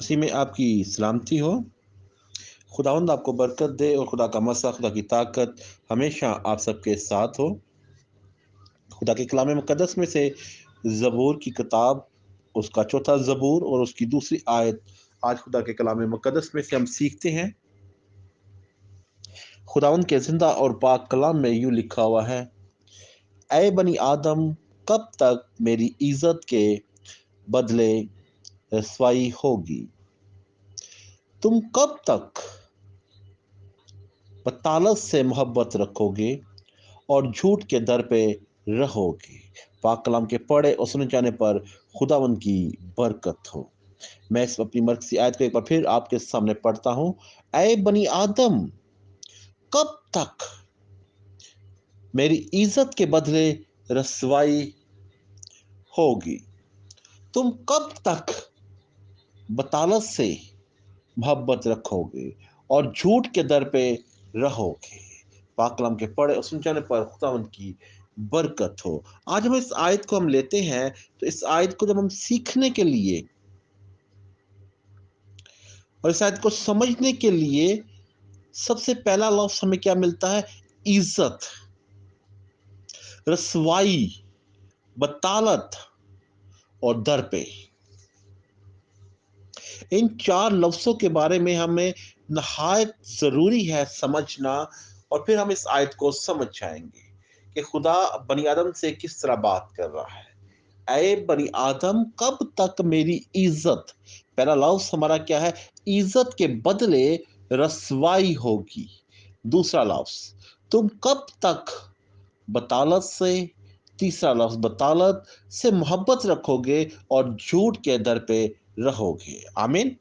इसी में आपकी सलामती हो। खुदावंद आपको बरकत दे और खुदा का मसा, खुदा की ताकत हमेशा आप सबके साथ हो। खुदा के कलाम मुकद्दस में से ज़बूर की किताब, उसका चौथा ज़बूर और उसकी दूसरी आयत आज खुदा के कलाम मुकद्दस में से हम सीखते हैं। खुदावंद के जिंदा और पाक कलाम में यूं लिखा हुआ है, ऐ बनी आदम, कब तक मेरी इज्जत के बदले रसवाई होगी? तुम कब तक बतालत से मोहब्बत रखोगे और झूठ के दर पे रहोगे? पाक कलाम के पढ़े और सुने जाने पर खुदावन की बरकत हो। मैं इस अपनी मरकज़ी आयत को एक बार फिर आपके सामने पढ़ता हूँ। ऐ बनी आदम, कब तक मेरी इज्जत के बदले रसवाई होगी? तुम कब तक बतालत से मोहब्बत रखोगे और झूठ के दर पे रहोगे? पाक कलाम के पढ़े और सुन जाने पर खुदावन की बरकत हो। आज हम इस आयत को हम लेते हैं, तो इस आयत को जब हम सीखने के लिए और इस आयत को समझने के लिए सबसे पहला लफ्ज हमें क्या मिलता है? इज्जत, रसवाई, बतालत और दर पे। इन चार लफ्जों के बारे में हमें नहायत ज़रूरी है समझना, और फिर हम इस आयत को समझ जाएंगे कि खुदा बनी आदम से किस तरह बात कर रहा है। ऐ बनी आदम, कब तक मेरी इज्जत, पहला लफ्ज हमारा क्या है? इज्जत के बदले रसवाई होगी। दूसरा लफ्ज, तुम कब तक बतालत से, तीसरा लफ्ज बतालत से मोहब्बत रखोगे और झूठ के दर पे रहोगे। आमीन।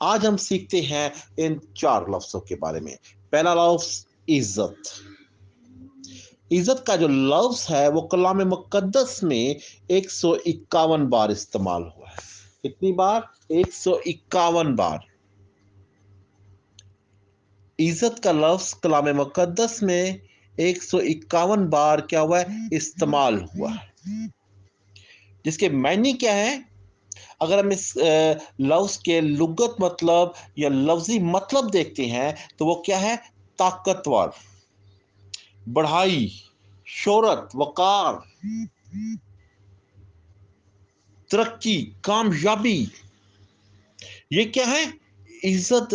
आज हम सीखते हैं इन चार लफ्जों के बारे में। पहला लफ्ज इज्जत। इज्जत का जो लफ्ज है वो कलाम मुकद्दस में 151 बार इस्तेमाल हुआ है। कितनी बार? 151 बार इज्जत का लफ्ज कलाम मुकद्दस में 151 बार क्या हुआ है? इस्तेमाल हुआ है। जिसके मायने क्या है? अगर हम इस लफ्ज के लुगत मतलब या लफ्जी मतलब देखते हैं तो वो क्या है? ताकतवर, बढ़ाई, शोहरत, वकार, तरक्की, कामयाबी। ये क्या है? इज्जत।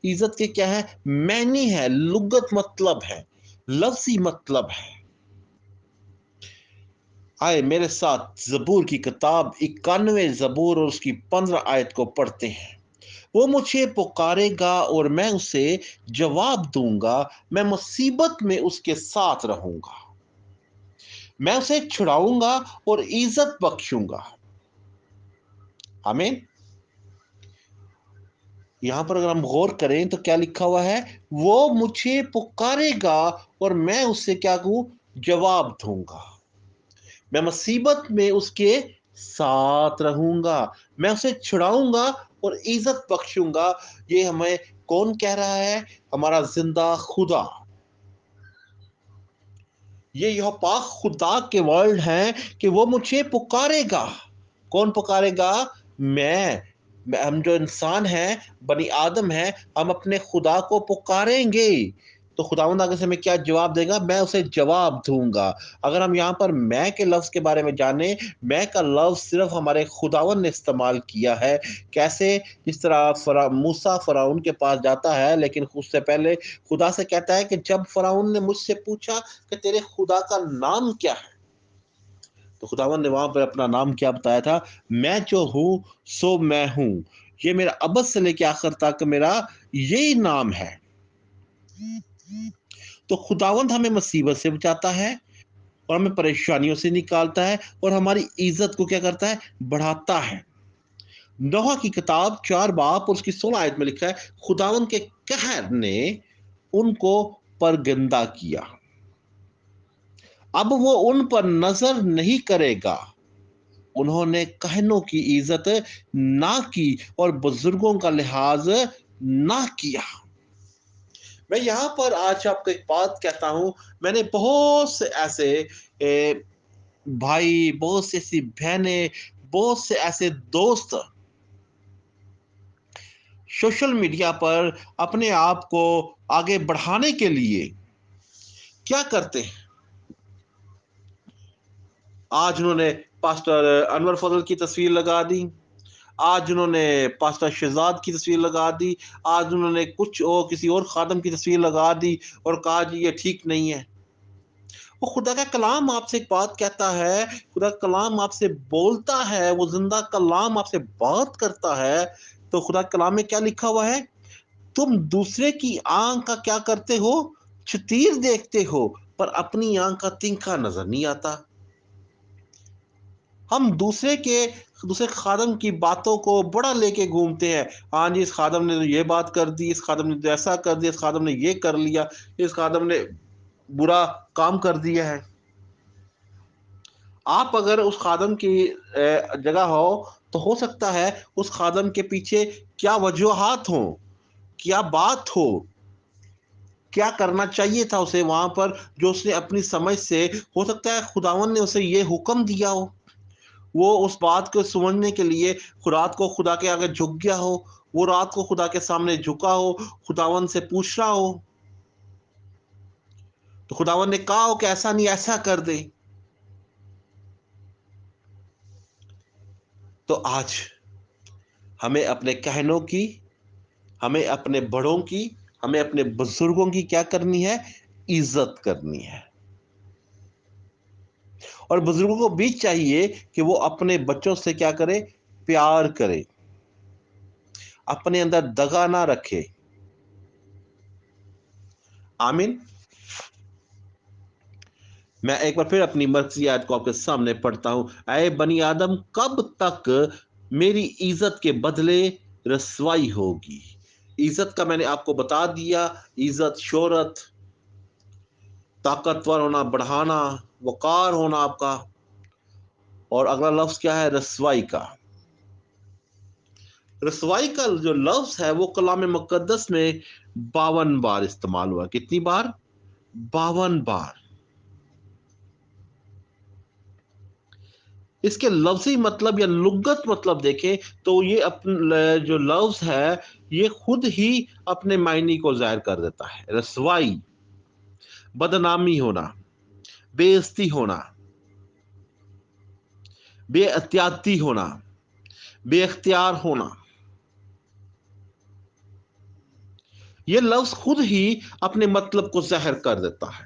इज्जत के क्या है? मैनी है, लुगत मतलब है, लफ्जी मतलब है। आए मेरे साथ जबूर की किताब 91 जबूर और उसकी 15 आयत को पढ़ते हैं। वो मुझे पुकारेगा और मैं उसे जवाब दूंगा, मैं मुसीबत में उसके साथ रहूंगा, मैं उसे छुड़ाऊंगा और इज्जत बख्शूंगा। आमीन। यहां पर अगर हम गौर करें तो क्या लिखा हुआ है? वो मुझे पुकारेगा और मैं उससे क्या कहूं? जवाब दूंगा, मैं मुसीबत में उसके साथ रहूंगा, मैं उसे छुड़ाऊंगा और इज्जत बख्शूंगा। ये हमें कौन कह रहा है? हमारा जिंदा खुदा। ये यह पाक खुदा के वर्ड हैं कि वो मुझे पुकारेगा। कौन पुकारेगा? हम जो इंसान हैं, बनी आदम हैं, हम अपने खुदा को पुकारेंगे तो खुदावंद आगे से हमें क्या जवाब देगा? मैं उसे जवाब दूंगा। अगर हम यहाँ पर मैं के लफ्ज के बारे में जाने, मैं का लफ्ज सिर्फ हमारे खुदावंद ने इस्तेमाल किया है। कैसे? जिस तरह मूसा फराउन के पास जाता है, लेकिन उससे पहले खुदा से कहता है कि जब फराउन ने मुझसे पूछा कि तेरे खुदा का नाम क्या है, तो खुदावन ने वहां पर अपना नाम क्या बताया था? मैं जो हूं सो मैं हूं। ये मेरा अबद से लेके आखिर तक मेरा यही नाम है। तो खुदावंद हमें मुसीबत से बचाता है और हमें परेशानियों से निकालता है और हमारी इज्जत को क्या करता है? बढ़ाता है। नोहा की किताब 4 बाब और उसकी 16 आयत में लिखा है, खुदावंद के कहर ने उनको परगंदा किया, अब वो उन पर नजर नहीं करेगा। उन्होंने कहनों की इज्जत ना की और बुजुर्गों का लिहाज ना किया। मैं यहाँ पर आज आपको एक बात कहता हूँ। मैंने बहुत से ऐसे भाई, बहुत सी ऐसी बहनें, बहुत से ऐसे दोस्त سوشل میڈیا پر اپنے آپ کو آگے بڑھانے کے لیے کیا کرتے ہیں؟ آج انہوں نے پاسٹر انور فضل کی تصویر لگا دی، آج انہوں نے پاسٹر شہزاد کی تصویر لگا دی، آج انہوں نے کچھ اور کسی اور خادم کی تصویر لگا دی اور کہا جی یہ ٹھیک نہیں ہے۔ وہ خدا کا کلام آپ سے ایک بات کہتا ہے، خدا کا کلام آپ سے بولتا ہے، وہ زندہ کلام آپ سے بات کرتا ہے، تو خدا کے کلام میں کیا لکھا ہوا ہے؟ تم دوسرے کی آنکھ کا کیا کرتے ہو؟ چتیر دیکھتے ہو، پر اپنی آنکھ کا تنکا نظر نہیں آتا۔ ہم دوسرے خادم کی باتوں کو بڑا لے کے گھومتے ہیں، ہاں جی اس خادم نے تو یہ بات کر دی، اس خادم نے تو ایسا کر دیا، اس خادم نے یہ کر لیا، اس خادم نے برا کام کر دیا ہے۔ آپ اگر اس خادم کی جگہ تو ہو سکتا ہے اس خادم کے پیچھے کیا وجوہات ہوں، کیا بات ہو، کیا کرنا چاہیے تھا اسے وہاں پر، جو اس نے اپنی سمجھ سے، ہو سکتا ہے خداوند نے اسے یہ حکم دیا ہو، وہ اس بات کو سمجھنے کے لیے رات کو خدا کے آگے جھک گیا ہو، وہ رات کو خدا کے سامنے جھکا ہو، خداوند سے پوچھ رہا ہو، تو خداوند نے کہا ہو کہ ایسا نہیں ایسا کر دے۔ تو آج ہمیں اپنے کہنوں کی، ہمیں اپنے بڑوں کی، ہمیں اپنے بزرگوں کی کیا کرنی ہے؟ عزت کرنی ہے۔ اور بزرگوں کو بھی چاہیے کہ وہ اپنے بچوں سے کیا کرے؟ پیار کرے، اپنے اندر دغا نہ رکھے۔ آمین۔ میں ایک بار پھر اپنی مرکزی آیت کو آپ کے سامنے پڑھتا ہوں۔ اے بنی آدم، کب تک میری عزت کے بدلے رسوائی ہوگی؟ عزت کا میں نے آپ کو بتا دیا، عزت، شہرت، طاقتور ہونا، بڑھانا، وقار ہونا آپ کا۔ اور اگلا لفظ کیا ہے؟ رسوائی کا۔ رسوائی کا جو لفظ ہے وہ کلام مقدس میں 52 بار استعمال ہوا۔ کتنی بار؟ 52 بار۔ اس کے لفظی مطلب یا لغت مطلب دیکھیں تو یہ جو لفظ ہے یہ خود ہی اپنے معنی کو ظاہر کر دیتا ہے۔ رسوائی، بدنامی ہونا، بے عزتی ہونا، بے احتیاطی ہونا، بے اختیار ہونا۔ یہ لفظ خود ہی اپنے مطلب کو ظاہر کر دیتا ہے۔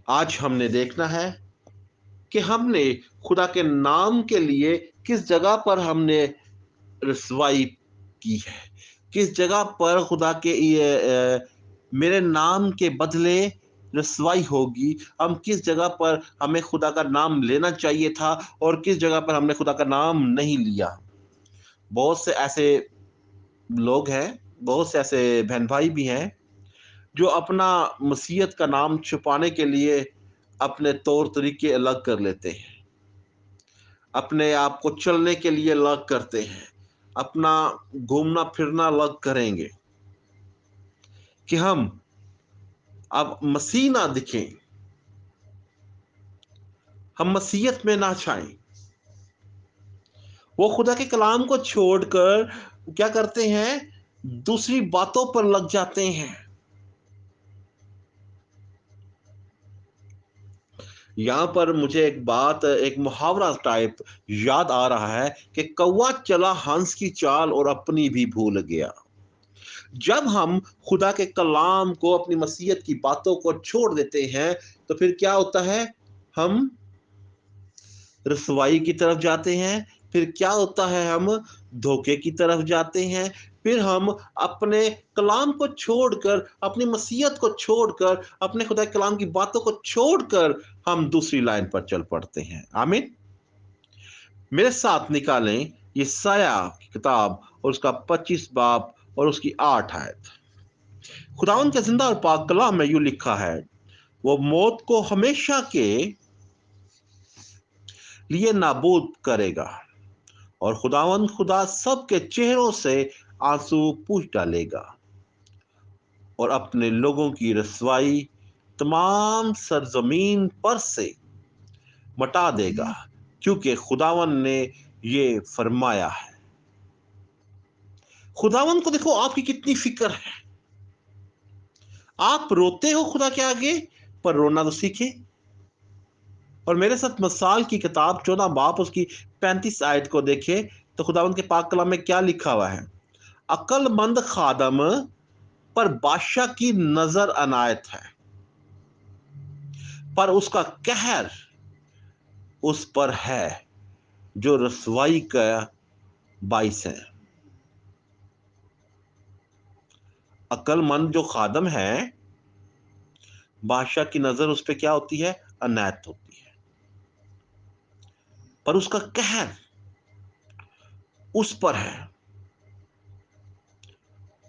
آج ہم نے دیکھنا ہے کہ ہم نے خدا کے نام کے لیے کس جگہ پر ہم نے رسوائی کی ہے، کس جگہ پر خدا کے میرے نام کے بدلے رسوائی ہوگی، ہم کس جگہ پر ہمیں خدا کا نام لینا چاہیے تھا اور کس جگہ پر ہم نے خدا کا نام نہیں لیا۔ بہت سے ایسے لوگ ہیں، بہت سے ایسے بہن بھائی بھی ہیں جو اپنا مسیحیت کا نام چھپانے کے لیے اپنے طور طریقے الگ کر لیتے ہیں، اپنے آپ کو چلنے کے لیے الگ کرتے ہیں، اپنا گھومنا پھرنا الگ کریں گے کہ ہم اب مسیح نہ دکھیں، ہم مسیحیت میں نہ چھائیں۔ وہ خدا کے کلام کو چھوڑ کر کیا کرتے ہیں؟ دوسری باتوں پر لگ جاتے ہیں۔ یہاں پر مجھے ایک محاورہ ٹائپ یاد آ رہا ہے کہ کوا چلا ہنس کی چال اور اپنی بھی بھول گیا۔ جب ہم خدا کے کلام کو، اپنی مسیحیت کی باتوں کو چھوڑ دیتے ہیں تو پھر کیا ہوتا ہے؟ ہم رسوائی کی طرف جاتے ہیں، پھر کیا ہوتا ہے؟ ہم دھوکے کی طرف جاتے ہیں، پھر ہم اپنے کلام کو چھوڑ کر، اپنی مسیحیت کو چھوڑ کر، اپنے خدا کے کلام کی باتوں کو چھوڑ کر ہم دوسری لائن پر چل پڑتے ہیں۔ آمین۔ میرے ساتھ نکالیں یسایہ کی کتاب اور اس کا 25 باب اور اس کی 8 آیت۔ خداوند کے زندہ اور پاک کلام میں یوں لکھا ہے، وہ موت کو ہمیشہ کے لیے نابود کرے گا، اور خداوند خدا سب کے چہروں سے آنسو پوچھ ڈالے گا، اور اپنے لوگوں کی رسوائی تمام سرزمین پر سے مٹا دے گا، کیونکہ خداوند نے یہ فرمایا ہے۔ खुदावन को देखो आपकी कितनी फिक्र है। आप रोते हो खुदा के आगे, पर रोना तो सीखे। और मेरे साथ मिसाल की किताब 14 बाब उसकी 35 आयत को देखे तो खुदावन के पाक कलाम में क्या लिखा हुआ है। अक्लमंद खादम पर बादशाह की नजर अनायत है, पर उसका कहर उस पर है जो रसवाई का बाइस है। अक्लमंद जो खादम है, बादशाह की नजर उस पर क्या होती है, अनायत होती है, पर उसका कहर उस पर है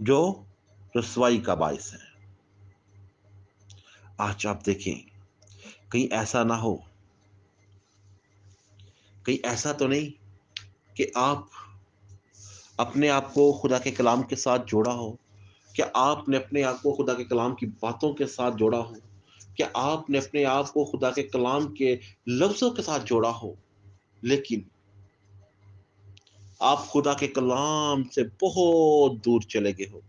जो रसवाई का बाइस है। आज आप देखें, कहीं ऐसा ना हो, कहीं ऐसा तो नहीं कि आप अपने आप को खुदा के कलाम के साथ जोड़ा हो। क्या आपने अपने आप को खुदा के कलाम की बातों के साथ जोड़ा हो? क्या आपने अपने आप को खुदा के कलाम के लफ्जों के साथ जोड़ा हो, लेकिन आप खुदा के कलाम से बहुत दूर चले गए हो,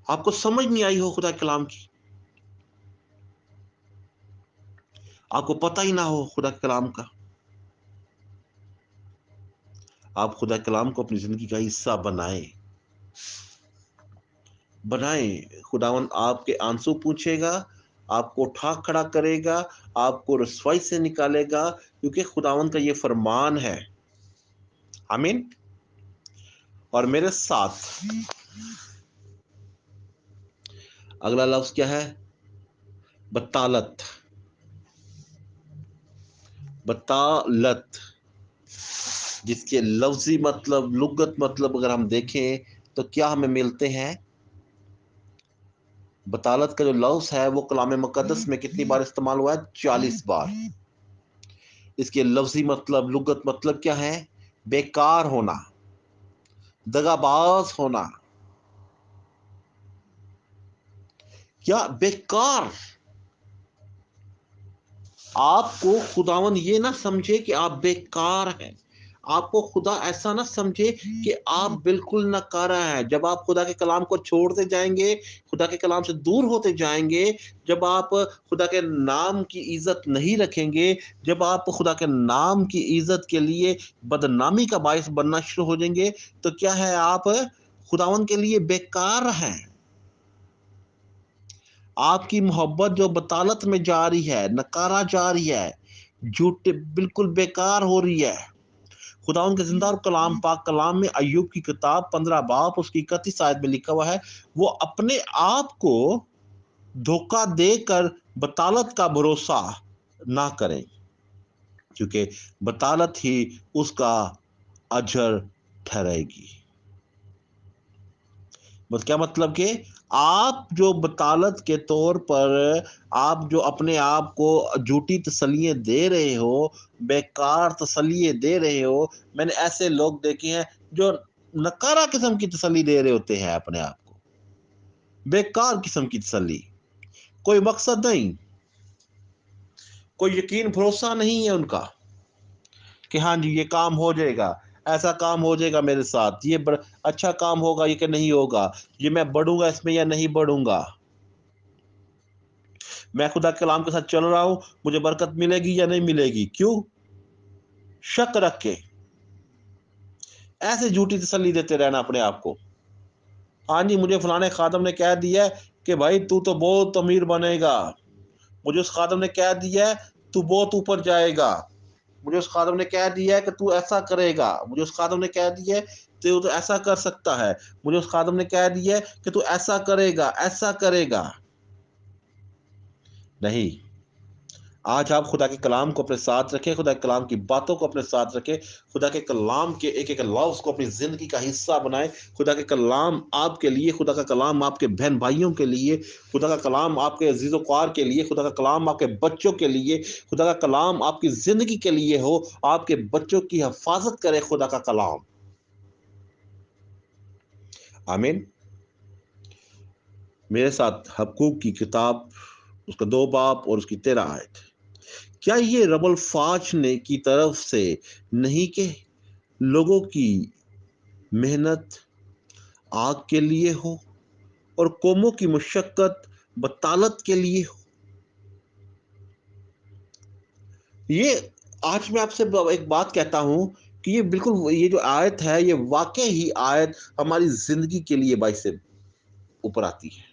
आपको समझ नहीं आई हो खुदा के कलाम की, आपको पता ही ना हो खुदा के कलाम का। आप खुदा के कलाम को अपनी जिंदगी का हिस्सा बनाए बनाए। खुदावन आपके आंसू पूछेगा, आपको उठा खड़ा करेगा, आपको रसवाई से निकालेगा, क्योंकि खुदावन का ये फरमान है। आमीन। और मेरे साथ अगला लफ्ज क्या है, बतालत। बतालत जिसके लफ्जी मतलब, लुगत मतलब अगर हम देखें तो क्या हमें मिलते हैं। बतालत का जो लफ्ज है वो कलाम मुकद्दस में कितनी बार इस्तेमाल हुआ है, 40 बार। इसके लफ्जी मतलब, लुगत मतलब क्या है, बेकार होना, दगाबाज होना। क्या बेकार। आपको खुदावन ये ना समझे कि आप बेकार हैं, आपको खुदा ऐसा ना समझे कि आप बिल्कुल नकारा है। जब आप खुदा के कलाम को छोड़ते जाएंगे, खुदा के कलाम से दूर होते जाएंगे, जब आप खुदा के नाम की इज्जत नहीं रखेंगे, जब आप खुदा के नाम की इज्जत के लिए बदनामी का बायस बनना शुरू हो जाएंगे, तो क्या है, आप खुदावन के लिए बेकार हैं। आपकी मोहब्बत जो बतालत में जा रही है, नकारा जा रही है, झूठ बिल्कुल बेकार हो रही है। खुदा उनके जिंदा और कलाम पाक कलाम में अय्यूब की किताब 15 बाब उसकी 31 आयत में लिखा हुआ है, वो अपने आप को धोखा देकर बतालत का भरोसा ना करें, क्योंकि बतालत ही उसका अजर ठहरेगी। बस क्या मतलब कि आप जो बतालत के तौर पर आप जो अपने आप को झूठी तसल्लियाँ दे रहे हो, बेकार तसल्लियाँ दे रहे हो, मैंने ऐसे लोग देखे हैं जो नकारा किस्म की तसल्ली दे रहे होते हैं अपने आप को, बेकार किस्म की तसल्ली, कोई मकसद नहीं, कोई यकीन भरोसा नहीं है उनका कि हाँ जी ये काम हो जाएगा, ऐसा काम हो जाएगा मेरे साथ, ये अच्छा काम होगा, ये कि नहीं होगा, ये मैं बढ़ूंगा इसमें या नहीं बढ़ूंगा, मैं खुदा के कलाम के साथ चल रहा हूं, मुझे बरकत मिलेगी या नहीं मिलेगी। क्यों? शक रख के ऐसे झूठी तसल्ली देते रहना अपने आप को। हाँ जी, मुझे फलाने खादम ने कह दिया है कि भाई तू तो बहुत अमीर बनेगा, मुझे उस खादम ने कह दिया है तू बहुत ऊपर जाएगा, मुझे उस खादम ने कह दिया है कि तू ऐसा करेगा, मुझे उस खादम ने कह दिया है तू तो ऐसा कर सकता है, मुझे उस खादम ने कह दिया है कि तू ऐसा करेगा, ऐसा करेगा। नहीं, आज आप खुदा के कलाम को अपने साथ रखें, खुदा के कलाम की बातों को अपने साथ रखें, खुदा के कलाम के एक एक लफ्ज़ को अपनी ज़िंदगी का हिस्सा बनाएं। खुदा के कलाम आपके लिए, खुदा का कलाम आपके बहन भाइयों के लिए, खुदा का कलाम आपके अजीज़ ख्वार के लिए, खुदा का कलाम आपके बच्चों के लिए, खुदा का कलाम आपकी ज़िंदगी के लिए हो, आपके बच्चों की हिफाजत करे खुदा का कलाम। आमीन। मेरे साथ हबक्कूक की किताब उसका 2 बाब और उसकी 13 आयत। क्या ये रबल फाज ने की तरफ से नहीं कि लोगों की मेहनत आग के लिए हो और कौमों की मशक्कत बतालत के लिए हो। ये आज मैं आपसे एक बात कहता हूं कि ये बिल्कुल, ये जो आयत है ये वाकई ही आयत हमारी जिंदगी के लिए बाइस से ऊपर आती है।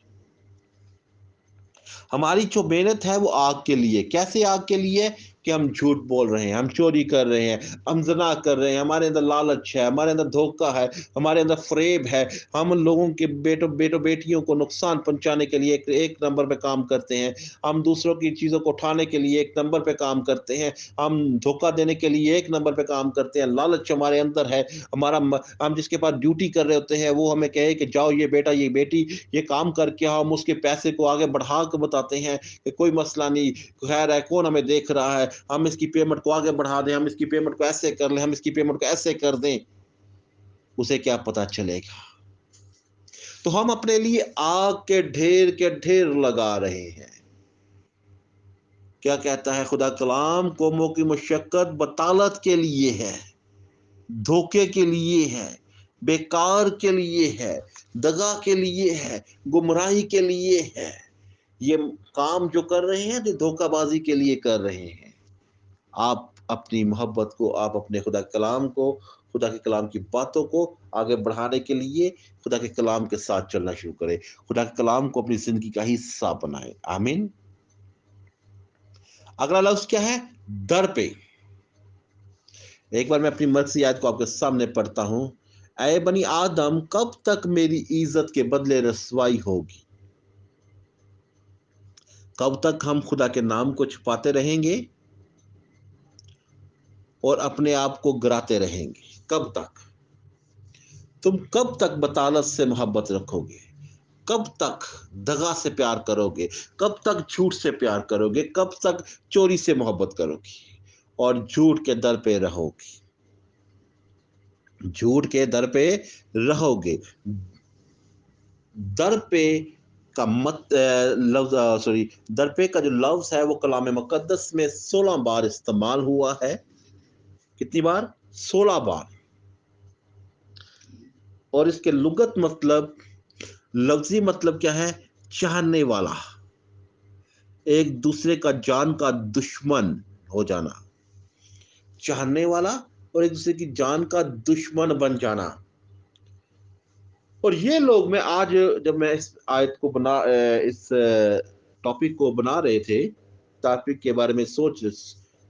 हमारी जो मेहनत है वो आग के लिए। कैसे आग के लिए? कि हम झूठ बोल रहे हैं, हम चोरी कर रहे हैं, हम ज़िना कर रहे हैं, हमारे अंदर लालच है, हमारे अंदर धोखा है, हमारे अंदर फ़रेब है। हम लोगों के बेटियों को नुकसान पहुँचाने के लिए एक नंबर पे काम करते हैं। हम दूसरों की चीज़ों को उठाने के लिए एक नंबर पे काम करते हैं। हम धोखा देने के लिए एक नंबर पे काम करते हैं। लालच हमारे अंदर है। हम जिसके पास ड्यूटी कर रहे होते हैं वो हमें कहे कि जाओ ये बेटा, ये बेटी, ये काम करके आओ, हम उसके पैसे को आगे बढ़ा के बताते हैं कि कोई मसला नहीं, खैर है, कौन हमें देख रहा है, हम इसकी पेमेंट को आगे बढ़ा दें, हम इसकी पेमेंट को ऐसे कर लें, हम इसकी पेमेंट को ऐसे कर दें। उसे क्या पता चलेगा? तो हम अपने लिए आग के ढेर लगा रहे हैं। क्या कहता है खुदा कलाम? कौमों की मशक्कत बतालत के लिए है, धोखे के लिए है, बेकार के लिए है, दगा के लिए है, गुमराही के लिए है। ये काम जो कर रहे हैं तो धोखाबाजी के लिए कर रहे हैं। आप अपनी मोहब्बत को, आप अपने खुदा के कलाम को, खुदा के कलाम की बातों को आगे बढ़ाने के लिए खुदा के कलाम के साथ चलना शुरू करें। खुदा के कलाम को अपनी जिंदगी का हिस्सा बनाएं। आमीन। अगला लफ्ज क्या है? दर पे। एक बार मैं अपनी मर्सी आयत को आपके सामने पढ़ता हूं। ऐ बनी आदम, कब तक मेरी इज्जत के बदले रसवाई होगी? कब तक हम खुदा के नाम को छुपाते रहेंगे और अपने आप को गिराते रहेंगे? कब तक? तुम कब तक बतालत से मोहब्बत रखोगे? कब तक दगा से प्यार करोगे? कब तक झूठ से प्यार करोगे? कब तक चोरी से मोहब्बत करोगी और झूठ के दर पे रहोगी? झूठ के दर पे रहोगे। दर पे का लफ्ज, सॉरी, दर पे का जो लफ्ज है वो कलाम मुकद्दस में 16 बार इस्तेमाल हुआ है। कितनी बार? 16 बार। और इसके लुगत मतलब, लफ्जी मतलब क्या है? चाहने वाला, एक दूसरे का जान का दुश्मन हो जाना। चाहने वाला और एक दूसरे की जान का दुश्मन बन जाना। और ये लोग, मैं आज जब मैं इस आयत को इस टॉपिक को बना रहे थे, टॉपिक के बारे में सोच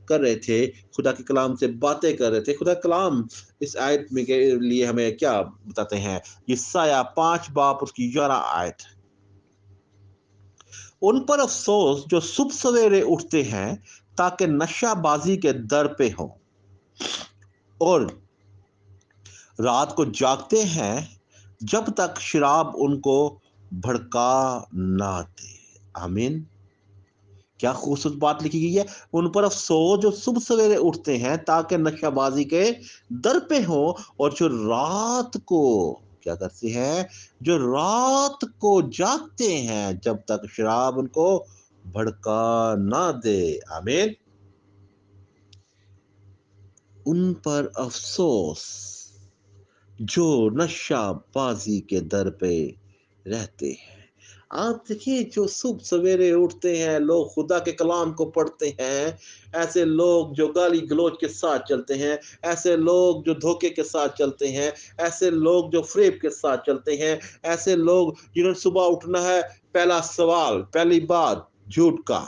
कर रहे थे, खुदा के कलाम से बातें कर रहे थे, खुदा कलाम इस आयत में के लिए हमें क्या बताते हैं? यशायाह 5 बाब उसकी 11 आयत। उन पर अफसोस जो सुबह सवेरे उठते हैं ताकि नशाबाजी के दर पे हो और रात को जागते हैं जब तक शराब उनको भड़का ना दे। आमीन। क्या खूबसूरत बात लिखी गई है। उन पर अफसोस जो सुबह सवेरे उठते हैं ताकि नशाबाजी के दर पे हो और जो रात को क्या करते हैं? जो रात को जागते हैं जब तक शराब उनको भड़का ना दे। आमीन। उन पर अफसोस जो नशाबाजी के दर पे रहते हैं। आप देखिए, जो सुबह सवेरे उठते हैं लोग, खुदा के कलाम को पढ़ते हैं, ऐसे लोग जो गाली गलौज के साथ चलते हैं, ऐसे लोग जो धोखे के साथ चलते हैं, ऐसे लोग जो फरेब के साथ चलते हैं, ऐसे लोग जिन्होंने सुबह उठना है, पहला सवाल, पहली बात झूठ का,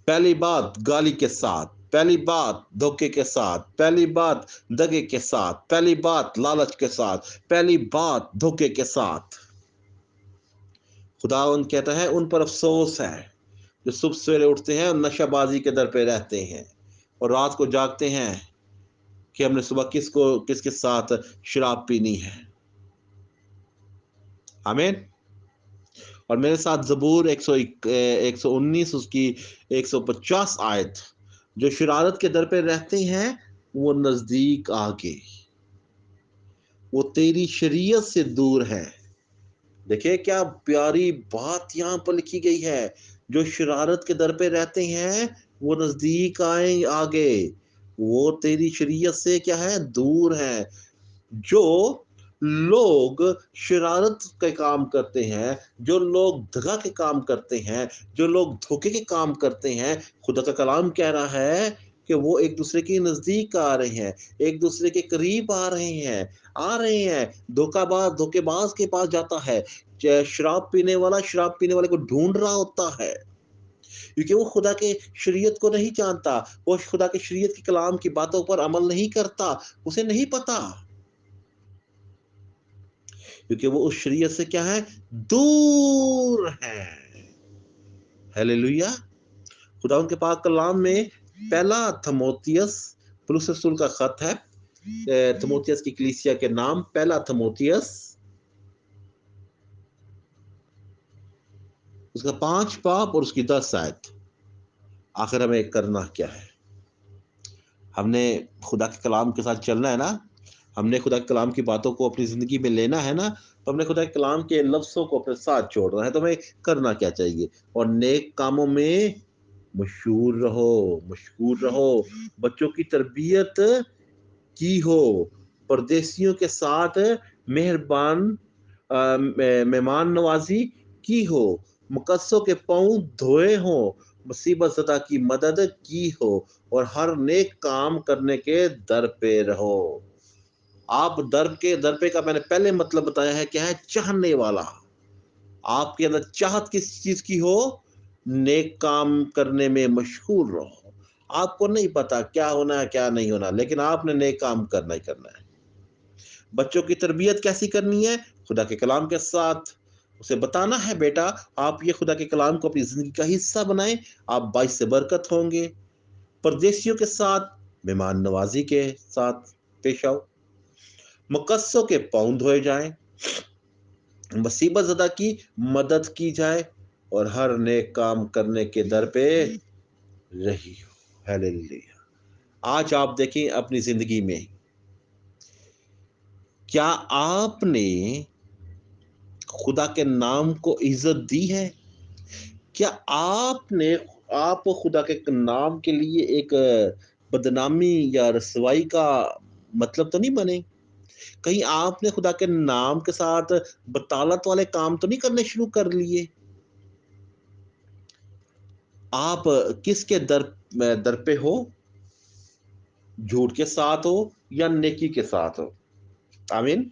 पहली बात गाली के साथ, पहली बात धोखे के साथ, पहली बात दगे के साथ, पहली बात लालच के साथ, पहली बात धोखे के साथ। खुदावंद कहता है उन पर अफसोस है जो सुबह सवेरे उठते हैं और नशाबाजी के दर पे रहते हैं और रात को जागते हैं कि हमने सुबह किसके साथ शराब पीनी है। आमीन। और मेरे साथ ज़बूर 119 उसकी 150 आयत, जो शरारत के दर पे रहते हैं वो नजदीक आ गए, वो तेरी शरीयत से दूर है। देखिए क्या प्यारी बात यहाँ पर लिखी गई है। जो शरारत के दर पे रहते हैं वो नजदीक आए, आगे वो तेरी शरीयत से क्या है? दूर है। جو لوگ شرارت کے کام کرتے ہیں، جو لوگ دغا کے کام کرتے ہیں، جو لوگ دھوکے کے کام کرتے ہیں، خدا کا کلام کہہ رہا ہے کہ وہ ایک دوسرے کے نزدیک آ رہے ہیں، ایک دوسرے کے قریب آ رہے ہیں۔ دھوکے باز کے پاس جاتا ہے، شراب پینے والا شراب پینے والے کو ڈھونڈ رہا ہوتا ہے، کیونکہ وہ خدا کے شریعت کو نہیں جانتا، وہ خدا کے شریعت کے کلام کی باتوں پر عمل نہیں کرتا، اسے نہیں پتا، کیونکہ وہ اس شریعت سے کیا ہے؟ دور ہے۔ ہیلیلویا۔ خدا ان کے پاک کلام میں پہلا تھموتیس پولس رسول کا خط ہے، تھموتیس کی کلیسیا کے نام، پہلا تھموتیس اس کا 5 باب اور اس کی 10 آیت۔ آخر ہمیں کرنا کیا ہے؟ ہم نے خدا کے کلام کے ساتھ چلنا ہے نا، ہم نے خدا کے کلام کی باتوں کو اپنی زندگی میں لینا ہے نا، تو ہم نے خدا کے کلام کے لفظوں کو اپنے ساتھ جوڑنا ہے۔ تو ہمیں کرنا کیا چاہیے؟ اور نیک کاموں میں مشغول رہو، بچوں کی تربیت کی ہو، پردیسیوں کے ساتھ مہمان نوازی کی ہو، مقدسوں کے پاؤں دھوئے ہوں، مصیبت زدہ کی مدد کی ہو، اور ہر نیک کام کرنے کے در پہ رہو۔ آپ در پہ کا میں نے پہلے مطلب بتایا ہے، کیا ہے؟ چاہنے والا۔ آپ کے اندر چاہت کس چیز کی ہو؟ نیک کام کرنے میں مشغول رہو۔ آپ کو نہیں پتا کیا ہونا ہے کیا نہیں ہونا، لیکن آپ نے نیک کام کرنا ہی کرنا ہے۔ بچوں کی تربیت کیسی کرنی ہے؟ خدا کے کلام کے ساتھ اسے بتانا ہے، بیٹا آپ یہ خدا کے کلام کو اپنی زندگی کا حصہ بنائیں، آپ باعث برکت ہوں گے۔ پردیسیوں کے ساتھ مہمان نوازی کے ساتھ پیش آؤ، مقدسوں کے پاؤں دھوئے جائیں، مصیبت زدہ کی مدد کی جائے، اور ہر نیک کام کرنے کے در پہ رہی ہو۔ ہیلیلویا۔ آج آپ دیکھیں اپنی زندگی میں، کیا آپ نے خدا کے نام کو عزت دی ہے؟ کیا آپ خدا کے نام کے لیے ایک بدنامی یا رسوائی کا مطلب تو نہیں بنے؟ کہیں آپ نے خدا کے نام کے ساتھ بطالت والے کام تو نہیں کرنے شروع کر لیے؟ آپ کس کے در پہ ہو؟ جھوٹ کے ساتھ ہو یا نیکی کے ساتھ ہو؟ آمین۔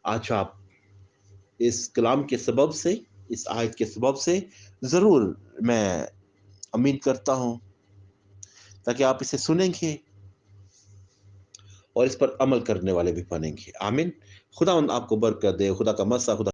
آج آپ اس کلام کے سبب سے، اس آیت کے سبب سے ضرور میں امید کرتا ہوں تاکہ آپ اسے سنیں گے اور اس پر عمل کرنے والے بھی بنیں گے۔ آمین۔ خدا آپ کو برکت دے۔ خدا کا مسا، خدا